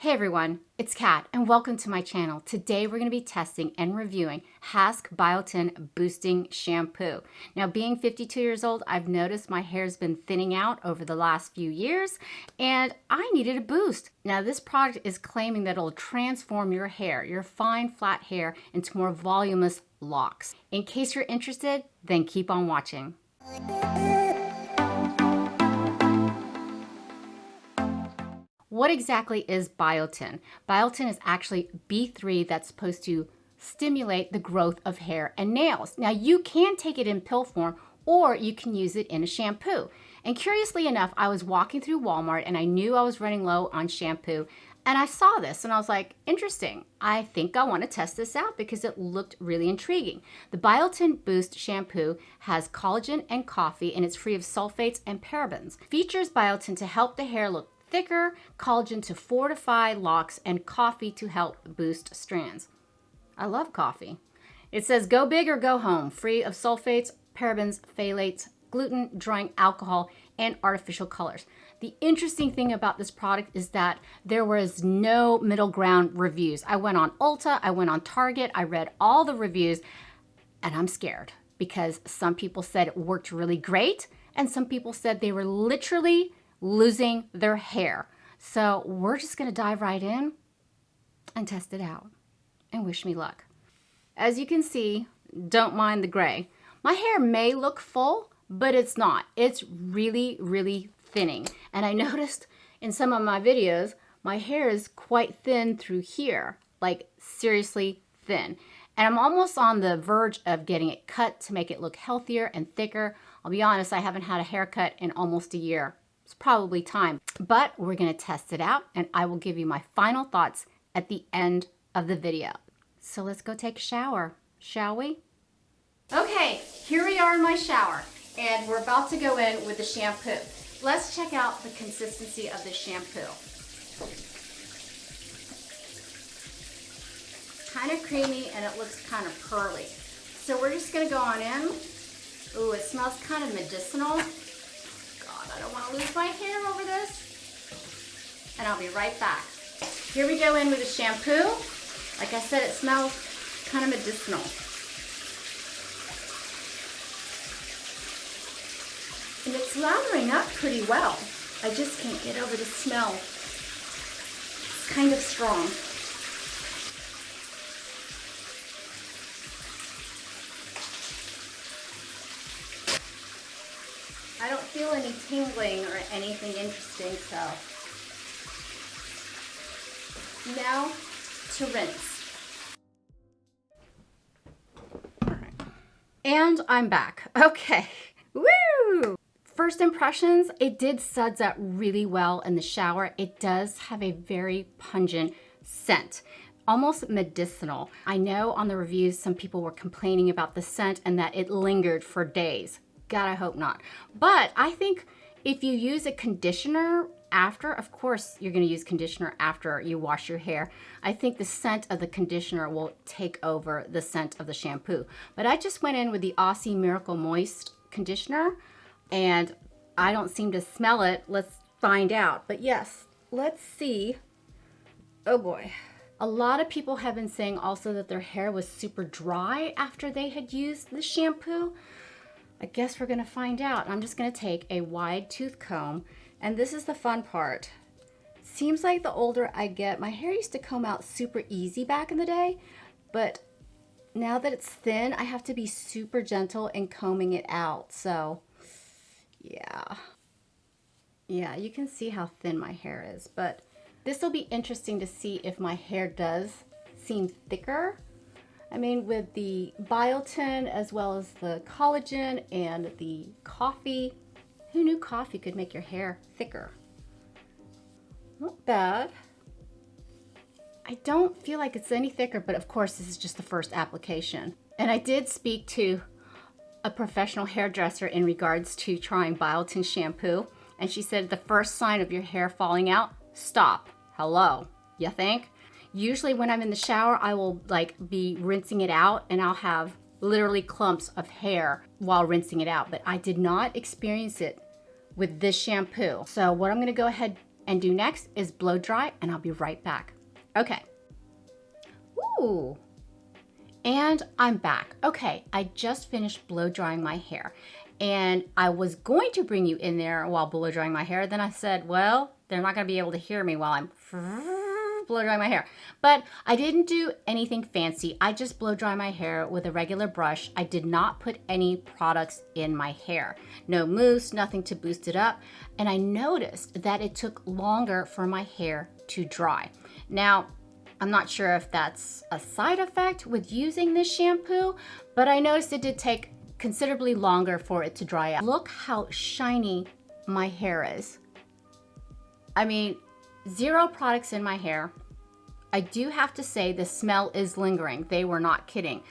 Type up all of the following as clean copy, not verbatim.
Hey everyone, it's Kat and welcome to my channel. Today we're going to be testing and reviewing Hask Biotin Boosting Shampoo. Now being 52 years old, I've noticed my hair's been thinning out over the last few years and I needed a boost. Now this product is claiming that it'll transform your hair, your fine flat hair, into more voluminous locks. In case you're interested, then keep on watching. What exactly is biotin? Biotin is actually B3 that's supposed to stimulate the growth of hair and nails. Now you can take it in pill form or you can use it in a shampoo. And curiously enough, I was walking through Walmart and I knew I was running low on shampoo and I saw this and I was like, interesting. I think I want to test this out because it looked really intriguing. The Biotin Boost shampoo has collagen and coffee and it's free of sulfates and parabens. Features biotin to help the hair look thicker, collagen to fortify locks, and coffee to help boost strands. I love coffee. It says go big or go home, free of sulfates, parabens, phthalates, gluten, drying alcohol, and artificial colors. The interesting thing about this product is that there was no middle ground reviews. I went on ULTA, I went on Target, I read all the reviews, and I'm scared because some people said it worked really great, and some people said they were literally losing their hair. So we're just gonna dive right in and test it out and wish me luck. As you can see, don't mind the gray. My hair may look full, but it's not. It's really, really thinning. And I noticed in some of my videos, my hair is quite thin through here, like seriously thin. And I'm almost on the verge of getting it cut to make it look healthier and thicker. I'll be honest, I haven't had a haircut in almost a year. It's probably time, but we're gonna test it out and I will give you my final thoughts at the end of the video. So let's go take a shower, shall we? Okay, here we are in my shower and we're about to go in with the shampoo. Let's check out the consistency of the shampoo. Kind of creamy and it looks kind of pearly. So we're just gonna go on in. Ooh, it smells kind of medicinal. I don't want to lose my hair over this. And I'll be right back. Here we go in with the shampoo. Like I said, it smells kind of medicinal. And it's lathering up pretty well. I just can't get over the smell. It's kind of strong. I don't feel any tingling or anything interesting, so. Now to rinse. All right. And I'm back. Okay. Woo! First impressions, it did suds out really well in the shower. It does have a very pungent scent. Almost medicinal. I know on the reviews some people were complaining about the scent and that it lingered for days. God, I hope not. But I think if you use a conditioner after, of course you're gonna use conditioner after you wash your hair. I think the scent of the conditioner will take over the scent of the shampoo. But I just went in with the AUSSIE Miracle Moist conditioner and I don't seem to smell it. Let's find out. But yes, let's see. Oh boy. A lot of people have been saying also that their hair was super dry after they had used the shampoo. I guess we're gonna find out. I'm just gonna take a wide tooth comb, and this is the fun part. Seems like the older I get, my hair used to comb out super easy back in the day, but now that it's thin, I have to be super gentle in combing it out. So, yeah, you can see how thin my hair is, but this will be interesting to see if my hair does seem thicker. I mean, with the biotin as well as the collagen and the coffee, who knew coffee could make your hair thicker? Not bad. I don't feel like it's any thicker, but of course this is just the first application. And I did speak to a professional hairdresser in regards to trying biotin shampoo, and she said the first sign of your hair falling out, stop. Hello, you think? Usually when I'm in the shower, I will be rinsing it out and I'll have literally clumps of hair while rinsing it out, but I did not experience it with this shampoo. So what I'm gonna go ahead and do next is blow dry, and I'll be right back. Okay. Ooh. And I'm back. Okay, I just finished blow drying my hair, and I was going to bring you in there while blow drying my hair. Then I said, well, they're not going to be able to hear me while I'm blow drying my hair. But I didn't do anything fancy. I just blow dry my hair with a regular brush. I did not put any products in my hair. No mousse, nothing to boost it up. And I noticed that it took longer for my hair to dry. Now, I'm not sure if that's a side effect with using this shampoo, but I noticed it did take considerably longer for it to dry out. Look how shiny my hair is. I mean, 0 products in my hair. I do have to say the smell is lingering. They were not kidding.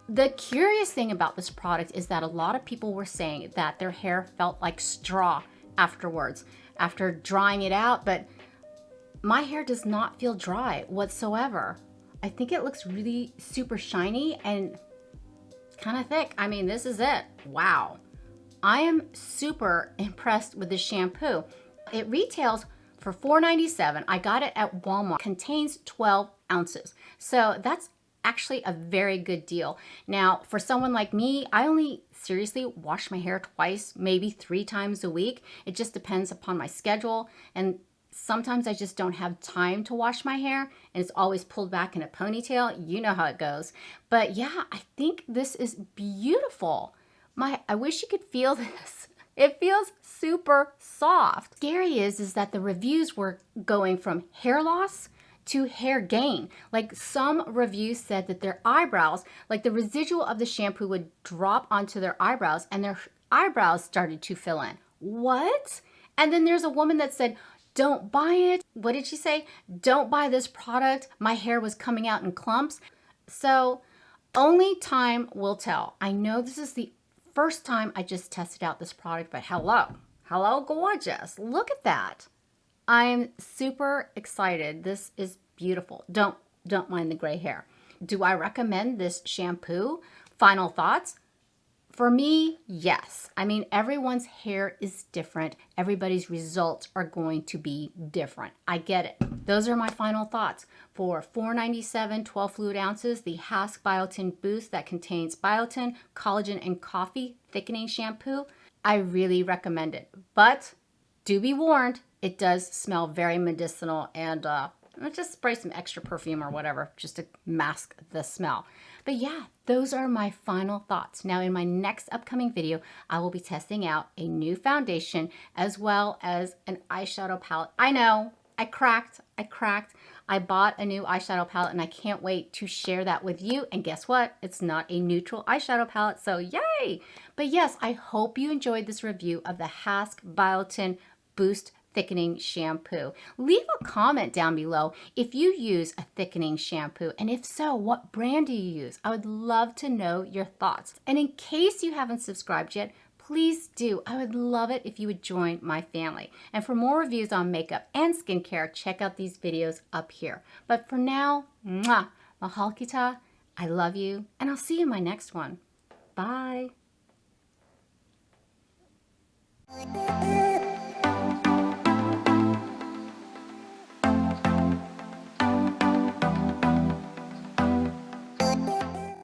The curious thing about this product is that a lot of people were saying that their hair felt like straw afterwards, after drying it out, but my hair does not feel dry whatsoever. I think it looks really super shiny and kind of thick. I mean, this is it. Wow. I am super impressed with this shampoo. It retails for $4.97. I got it at Walmart. It contains 12 ounces. So that's actually a very good deal. Now, for someone like me, I only seriously wash my hair twice, maybe 3 times a week. It just depends upon my schedule, and sometimes I just don't have time to wash my hair, and it's always pulled back in a ponytail. You know how it goes. But yeah, I think this is beautiful. I wish you could feel this. It feels super soft. Scary is that the reviews were going from hair loss to hair gain. Like, some reviews said that their eyebrows, like the residual of the shampoo would drop onto their eyebrows and their eyebrows started to fill in. What? And then there's a woman that said, don't buy it. What did she say? Don't buy this product. My hair was coming out in clumps. So only time will tell. I know this is the first time I just tested out this product, but hello, gorgeous. Look at that. I'm super excited. This is beautiful. Don't mind the gray hair. Do I recommend this shampoo? Final thoughts? For me, yes. I mean, everyone's hair is different. Everybody's results are going to be different. I get it. Those are my final thoughts. For $4.97, 12 fluid ounces, the Hask Biotin Boost that contains biotin, collagen, and coffee thickening shampoo, I really recommend it. But do be warned, it does smell very medicinal, and just spray some extra perfume or whatever just to mask the smell. But yeah, those are my final thoughts. Now, in my next upcoming video, I will be testing out a new foundation as well as an eyeshadow palette. I know, I cracked. I bought a new eyeshadow palette, and I can't wait to share that with you. And guess what? It's not a neutral eyeshadow palette, so yay! But yes, I hope you enjoyed this review of the Hask Biotin Boost Thickening Shampoo. Leave a comment down below if you use a thickening shampoo, and if so, what brand do you use? I would love to know your thoughts. And in case you haven't subscribed yet, please do. I would love it if you would join my family. And for more reviews on makeup and skincare, check out these videos up here. But for now, mahal kita, I love you, and I'll see you in my next one. Bye.